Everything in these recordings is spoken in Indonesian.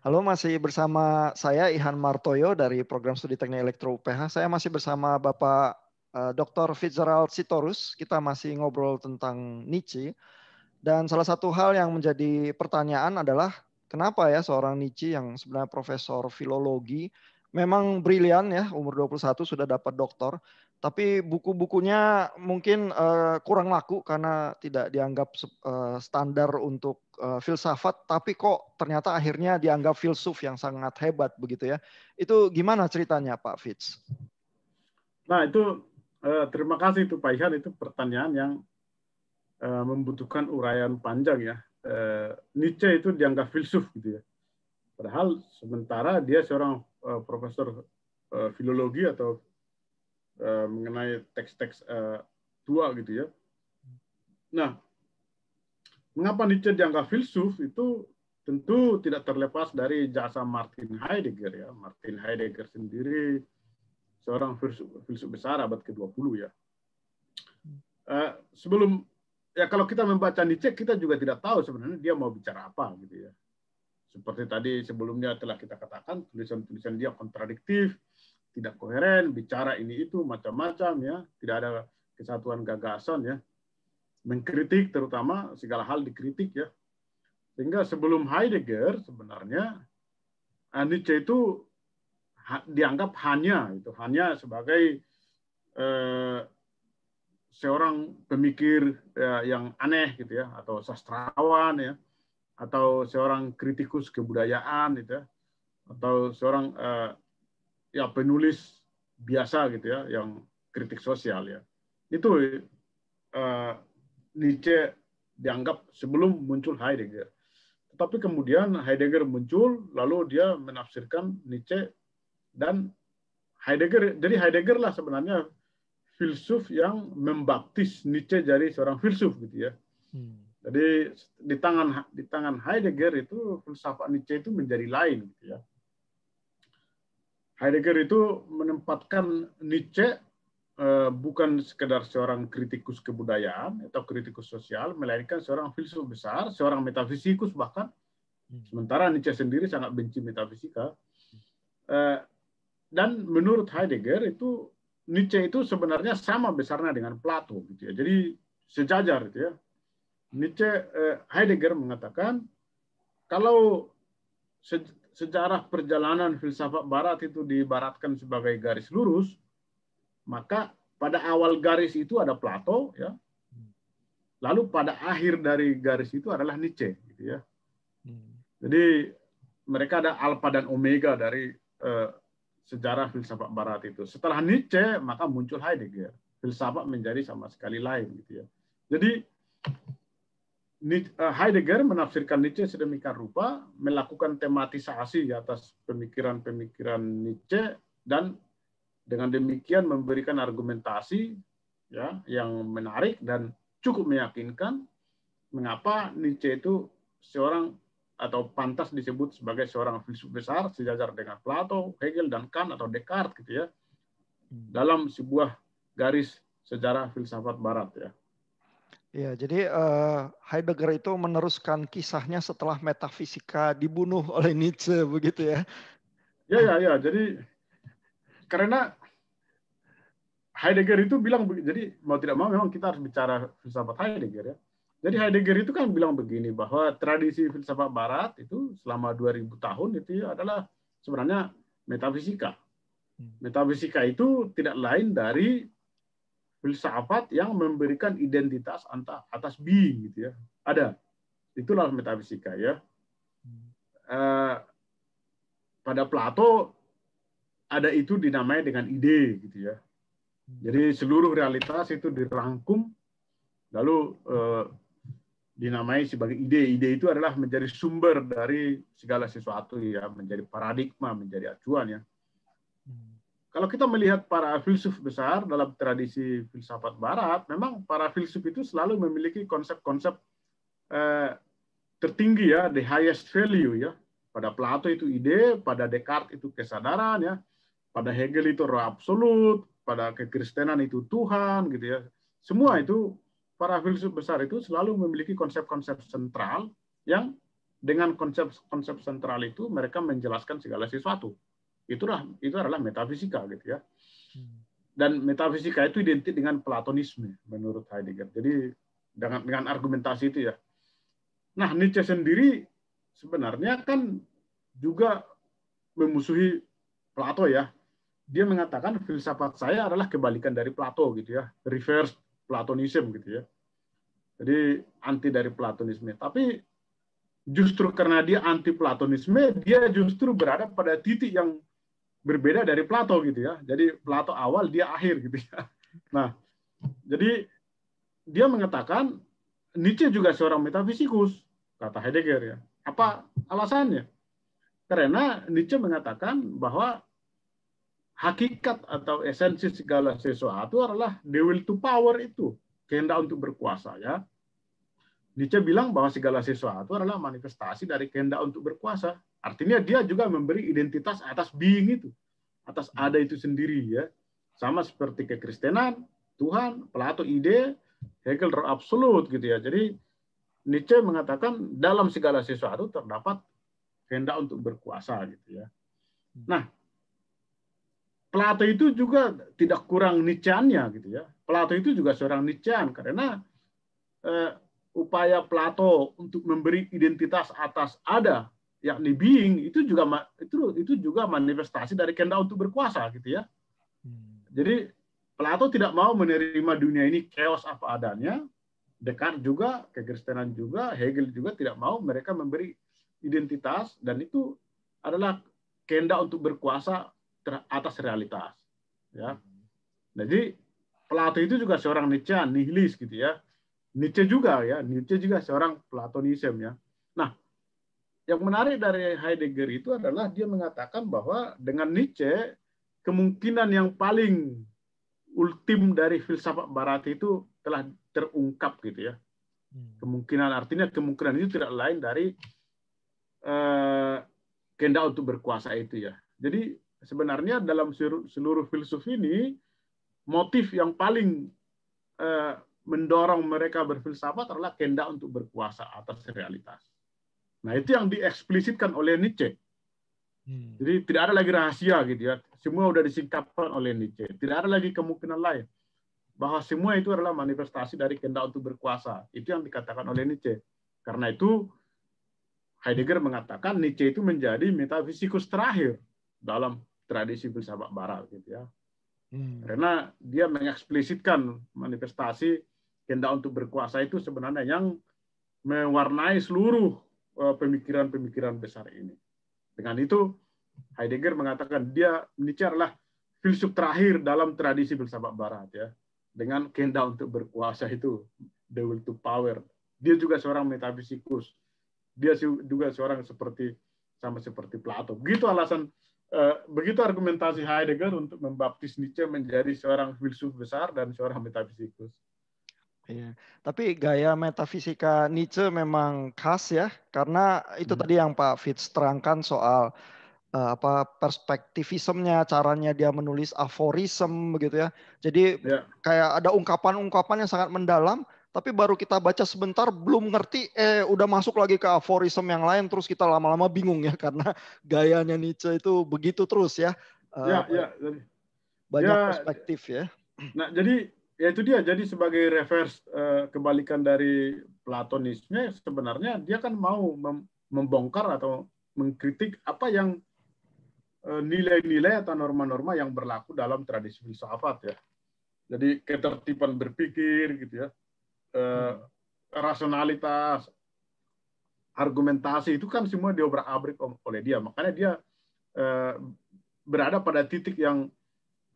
Halo, masih bersama saya Ihan Martoyo dari program studi teknik elektro UPH. Saya masih bersama Bapak Dr. Fitzgerald Sitorus. Kita masih ngobrol tentang Nietzsche. Dan salah satu hal yang menjadi pertanyaan adalah kenapa ya seorang Nietzsche yang sebenarnya profesor filologi memang brilian ya, umur 21 sudah dapat doktor, tapi buku-bukunya mungkin kurang laku karena tidak dianggap standar untuk filsafat, tapi kok ternyata akhirnya dianggap filsuf yang sangat hebat begitu ya. Itu gimana ceritanya Pak Fitz? Nah itu terima kasih itu Pak Ihan, itu pertanyaan yang membutuhkan uraian panjang ya. Nietzsche itu dianggap filsuf gitu ya. Padahal sementara dia seorang profesor filologi atau mengenai teks-teks tua gitu ya. Nah, mengapa Nietzsche dianggap filsuf itu tentu tidak terlepas dari jasa Martin Heidegger ya. Martin Heidegger sendiri seorang filsuf besar abad ke-20 ya. Sebelum ya kalau kita membaca Nietzsche kita juga tidak tahu sebenarnya dia mau bicara apa gitu ya. Seperti tadi sebelumnya telah kita katakan, tulisan-tulisan dia kontradiktif, tidak koheren, bicara ini itu macam-macam ya, tidak ada kesatuan gagasan ya. Mengkritik terutama segala hal dikritik ya. Sehingga sebelum Heidegger sebenarnya Nietzsche itu dianggap hanya sebagai seorang pemikir yang aneh gitu ya, atau sastrawan ya, atau seorang kritikus kebudayaan gitu ya, atau seorang ya penulis biasa gitu ya, yang kritik sosial ya. Itu Nietzsche dianggap sebelum muncul Heidegger. Tetapi kemudian Heidegger muncul, lalu dia menafsirkan Nietzsche dan Heidegger. Jadi Heidegger lah sebenarnya filsuf yang membaptis Nietzsche jadi seorang filsuf gitu ya. Jadi di tangan Heidegger itu filsafat Nietzsche itu menjadi lain gitu ya. Heidegger itu menempatkan Nietzsche bukan sekedar seorang kritikus kebudayaan atau kritikus sosial, melainkan seorang filsuf besar, seorang metafisikus bahkan. Sementara Nietzsche sendiri sangat benci metafisika. Dan menurut Heidegger itu Nietzsche itu sebenarnya sama besarnya dengan Plato gitu ya. Jadi sejajar gitu ya. Nietzsche, Heidegger mengatakan kalau sejarah perjalanan filsafat Barat itu diibaratkan sebagai garis lurus, maka pada awal garis itu ada Plato, ya. Lalu pada akhir dari garis itu adalah Nietzsche, gitu ya. Jadi mereka ada alfa dan omega dari sejarah filsafat Barat itu. Setelah Nietzsche maka muncul Heidegger. Filsafat menjadi sama sekali lain, gitu ya. Jadi Heidegger menafsirkan Nietzsche sedemikian rupa, melakukan tematisasi atas pemikiran-pemikiran Nietzsche, dan dengan demikian memberikan argumentasi ya yang menarik dan cukup meyakinkan mengapa Nietzsche itu seorang atau pantas disebut sebagai seorang filsuf besar sejajar dengan Plato, Hegel, dan Kant atau Descartes gitu ya, dalam sebuah garis sejarah filsafat Barat ya. Ya, jadi Heidegger itu meneruskan kisahnya setelah metafisika dibunuh oleh Nietzsche begitu ya. Ya. Jadi karena Heidegger itu bilang, jadi mau tidak mau memang kita harus bicara filsafat Heidegger ya. Jadi Heidegger itu kan bilang begini, bahwa tradisi filsafat Barat itu selama 2000 tahun itu adalah sebenarnya metafisika. Metafisika itu tidak lain dari filsafat yang memberikan identitas atas being gitu ya. Ada. Itulah metafisika ya. Pada Plato ada itu dinamai dengan ide gitu ya. Jadi seluruh realitas itu dirangkum lalu dinamai sebagai ide. Ide itu adalah menjadi sumber dari segala sesuatu ya, menjadi paradigma, menjadi acuan ya. Kalau kita melihat para filsuf besar dalam tradisi filsafat Barat, memang para filsuf itu selalu memiliki konsep-konsep tertinggi ya, the highest value ya. Pada Plato itu ide, pada Descartes itu kesadaran ya, pada Hegel itu roh absolut, pada kekristenan itu Tuhan gitu ya. Semua itu para filsuf besar itu selalu memiliki konsep-konsep sentral yang dengan konsep sentral itu mereka menjelaskan segala sesuatu. Itu adalah metafisika gitu ya. Dan metafisika itu identik dengan Platonisme menurut Heidegger. Jadi dengan argumentasi itu ya. Nah, Nietzsche sendiri sebenarnya kan juga memusuhi Plato ya. Dia mengatakan filsafat saya adalah kebalikan dari Plato gitu ya, reverse Platonism gitu ya. Jadi anti dari Platonisme. Tapi justru karena dia anti Platonisme, dia justru berada pada titik yang berbeda dari Plato gitu ya. Jadi Plato awal, dia akhir gitu ya. Nah, jadi dia mengatakan Nietzsche juga seorang metafisikus, kata Heidegger ya. Apa alasannya? Karena Nietzsche mengatakan bahwa hakikat atau esensi segala sesuatu adalah the will to power itu, kehendak untuk berkuasa ya. Nietzsche bilang bahwa segala sesuatu adalah manifestasi dari kehendak untuk berkuasa. Artinya dia juga memberi identitas atas being itu, atas ada itu sendiri ya. Sama seperti kekristenan, Tuhan, Plato ide, Hegel roh absolut gitu ya. Jadi Nietzsche mengatakan dalam segala sesuatu terdapat kehendak untuk berkuasa gitu ya. Nah, Plato itu juga tidak kurang Nietzscheannya gitu ya. Plato itu juga seorang Nietzschean karena upaya Plato untuk memberi identitas atas ada, yakni being, itu juga manifestasi dari kehendak untuk berkuasa gitu ya. Jadi Plato tidak mau menerima dunia ini chaos apa adanya. Descartes juga, kekristenan juga, Hegel juga tidak mau mereka memberi identitas, dan itu adalah kehendak untuk berkuasa atas realitas. Ya. Jadi Plato itu juga seorang Nietzschean, nihilis gitu ya. Nietzsche juga seorang Platonism ya. Nah, yang menarik dari Heidegger itu adalah dia mengatakan bahwa dengan Nietzsche kemungkinan yang paling ultim dari filsafat Barat itu telah terungkap gitu ya. Kemungkinan itu tidak lain dari kehendak untuk berkuasa itu ya. Jadi sebenarnya dalam seluruh filsuf ini motif yang paling mendorong mereka berfilsafat adalah kehendak untuk berkuasa atas realitas. Nah, itu yang dieksplisitkan oleh Nietzsche. Jadi tidak ada lagi rahasia gitu ya. Semua sudah disingkapkan oleh Nietzsche. Tidak ada lagi kemungkinan lain bahwa semua itu adalah manifestasi dari kehendak untuk berkuasa. Itu yang dikatakan oleh Nietzsche. Karena itu Heidegger mengatakan Nietzsche itu menjadi metafisikus terakhir dalam tradisi filsafat Barat gitu ya. Karena dia mengeksplisitkan manifestasi kehendak untuk berkuasa itu sebenarnya yang mewarnai seluruh pemikiran-pemikiran besar ini. Dengan itu Heidegger mengatakan Nietzsche adalah filsuf terakhir dalam tradisi filsafat Barat ya. Dengan kehendak untuk berkuasa itu, the will to power. Dia juga seorang metafisikus. Dia juga seorang sama seperti Plato. Begitu argumentasi Heidegger untuk membaptis Nietzsche menjadi seorang filsuf besar dan seorang metafisikus. Iya, tapi gaya metafisika Nietzsche memang khas ya, karena itu tadi yang Pak Fitz terangkan soal perspektivismnya, caranya dia menulis aforism begitu ya. Jadi kayak ada ungkapan-ungkapan yang sangat mendalam, tapi baru kita baca sebentar belum ngerti, udah masuk lagi ke aforism yang lain, terus kita lama-lama bingung ya, karena gayanya Nietzsche itu begitu terus ya. Banyak perspektif ya. Nah, jadi ya itu dia. Jadi sebagai reverse kebalikan dari Platonisme, sebenarnya dia kan mau membongkar atau mengkritik apa yang nilai-nilai atau norma-norma yang berlaku dalam tradisi filsafat ya. Jadi ketertiban berpikir gitu ya, rasionalitas, argumentasi itu kan semua diobrak-abrik oleh dia. Makanya dia berada pada titik yang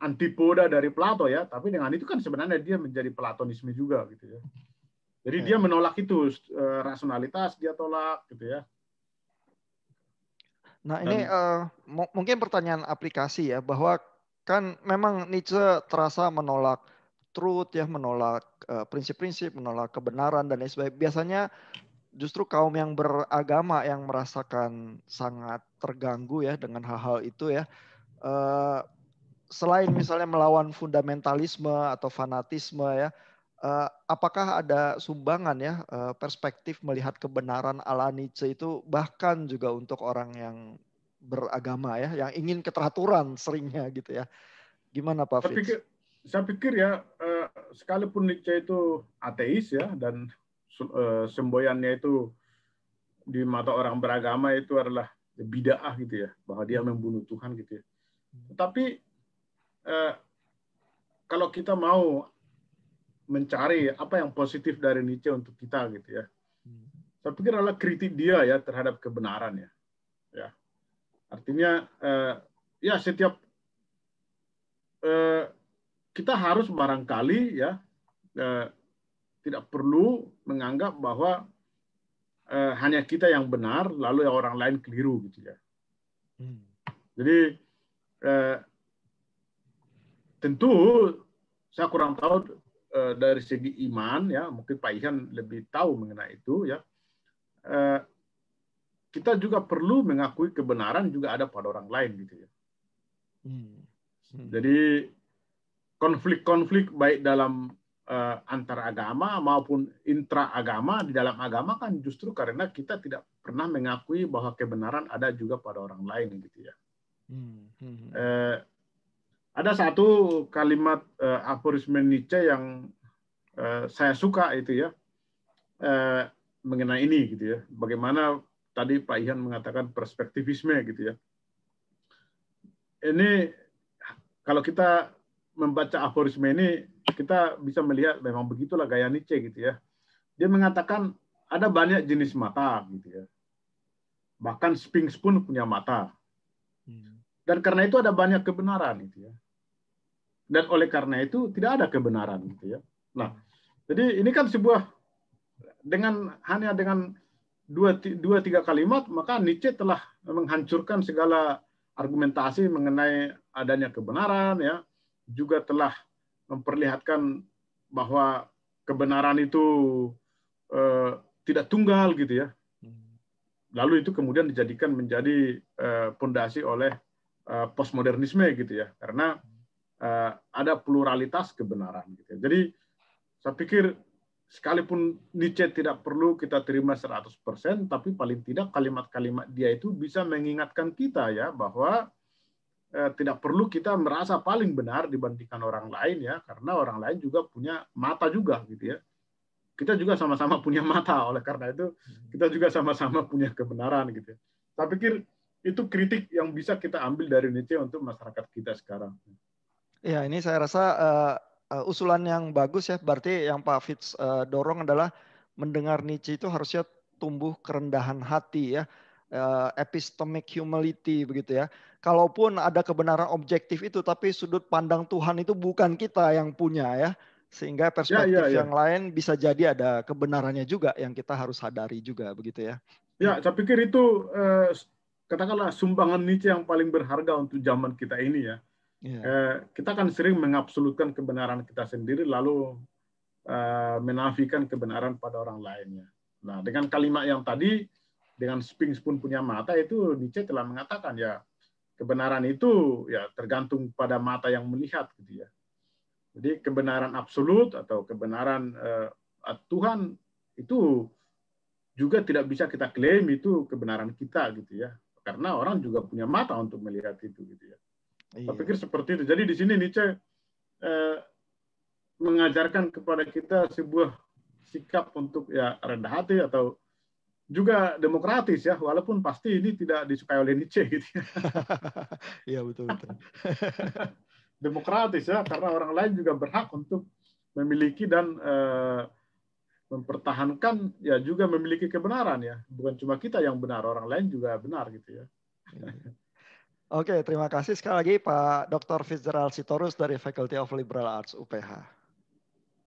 antipoda dari Plato ya, tapi dengan itu kan sebenarnya dia menjadi Platonisme juga gitu ya. Jadi dia menolak itu rasionalitas, dia tolak gitu ya. Nah ini mungkin pertanyaan aplikasi ya, bahwa kan memang Nietzsche terasa menolak truth ya, menolak prinsip-prinsip, menolak kebenaran dan lain sebagainya. Biasanya justru kaum yang beragama yang merasakan sangat terganggu ya dengan hal-hal itu ya. Selain misalnya melawan fundamentalisme atau fanatisme ya, apakah ada sumbangan ya perspektif melihat kebenaran ala Nietzsche itu bahkan juga untuk orang yang beragama ya, yang ingin keteraturan seringnya gitu ya. Gimana Pak Fitz? Saya pikir ya, sekalipun Nietzsche itu ateis ya, dan semboyannya itu di mata orang beragama itu adalah bid'ah gitu ya, bahwa dia membunuh Tuhan gitu ya. Tetapi kalau kita mau mencari apa yang positif dari Nietzsche untuk kita gitu ya, saya pikir adalah kritik dia ya terhadap kebenaran ya. Ya, artinya ya setiap kita harus barangkali ya tidak perlu menganggap bahwa hanya kita yang benar lalu yang orang lain keliru gitu ya. Jadi tentu saya kurang tahu dari segi iman ya, mungkin Pak Ihan lebih tahu mengenai itu ya. Kita juga perlu mengakui kebenaran juga ada pada orang lain gitu ya. Jadi konflik-konflik baik dalam antar agama maupun intra agama, di dalam agama kan justru karena kita tidak pernah mengakui bahwa kebenaran ada juga pada orang lain gitu ya. Ada satu kalimat aforisme Nietzsche yang saya suka itu ya, mengenai ini gitu ya. Bagaimana tadi Pak Ihan mengatakan perspektivisme gitu ya. Ini kalau kita membaca aforisme ini, kita bisa melihat memang begitulah gaya Nietzsche gitu ya. Dia mengatakan ada banyak jenis mata gitu ya. Bahkan Sphinx pun punya mata. Dan karena itu ada banyak kebenaran gitu ya. Dan oleh karena itu tidak ada kebenaran gitu ya. Nah, jadi ini kan sebuah hanya dengan dua tiga kalimat maka Nietzsche telah menghancurkan segala argumentasi mengenai adanya kebenaran ya, juga telah memperlihatkan bahwa kebenaran itu tidak tunggal gitu ya. Lalu itu kemudian dijadikan menjadi pondasi oleh postmodernisme gitu ya, karena ada pluralitas kebenaran gitu ya. Jadi saya pikir sekalipun Nietzsche tidak perlu kita terima 100%, tapi paling tidak kalimat-kalimat dia itu bisa mengingatkan kita ya bahwa tidak perlu kita merasa paling benar dibandingkan orang lain ya, karena orang lain juga punya mata juga gitu ya. Kita juga sama-sama punya mata, oleh karena itu kita juga sama-sama punya kebenaran gitu ya. Saya pikir itu kritik yang bisa kita ambil dari Nietzsche untuk masyarakat kita sekarang. Ya, ini saya rasa usulan yang bagus ya. Berarti yang Pak Fitz dorong adalah mendengar Nietzsche itu harusnya tumbuh kerendahan hati ya, epistemic humility begitu ya. Kalaupun ada kebenaran objektif itu, tapi sudut pandang Tuhan itu bukan kita yang punya ya, sehingga perspektif yang lain bisa jadi ada kebenarannya juga yang kita harus sadari juga begitu ya. Ya, saya pikir itu katakanlah sumbangan Nietzsche yang paling berharga untuk zaman kita ini ya. Kita kan sering mengabsolutkan kebenaran kita sendiri lalu menafikan kebenaran pada orang lainnya. Nah, dengan kalimat yang tadi, dengan Sphinx pun punya mata, itu Nietzsche telah mengatakan ya kebenaran itu ya tergantung pada mata yang melihat gitu ya. Jadi kebenaran absolut atau kebenaran Tuhan itu juga tidak bisa kita klaim itu kebenaran kita gitu ya, karena orang juga punya mata untuk melihat itu gitu ya. Saya pikir seperti itu. Jadi di sini Nietzsche mengajarkan kepada kita sebuah sikap untuk ya rendah hati atau juga demokratis ya, walaupun pasti ini tidak disukai oleh Nietzsche gitu ya. Iya betul. Demokratis ya, karena orang lain juga berhak untuk memiliki dan mempertahankan ya juga memiliki kebenaran ya. Bukan cuma kita yang benar, orang lain juga benar gitu ya. Oke, terima kasih sekali lagi Pak Dr. Fitzgerald Sitorus dari Faculty of Liberal Arts UPH.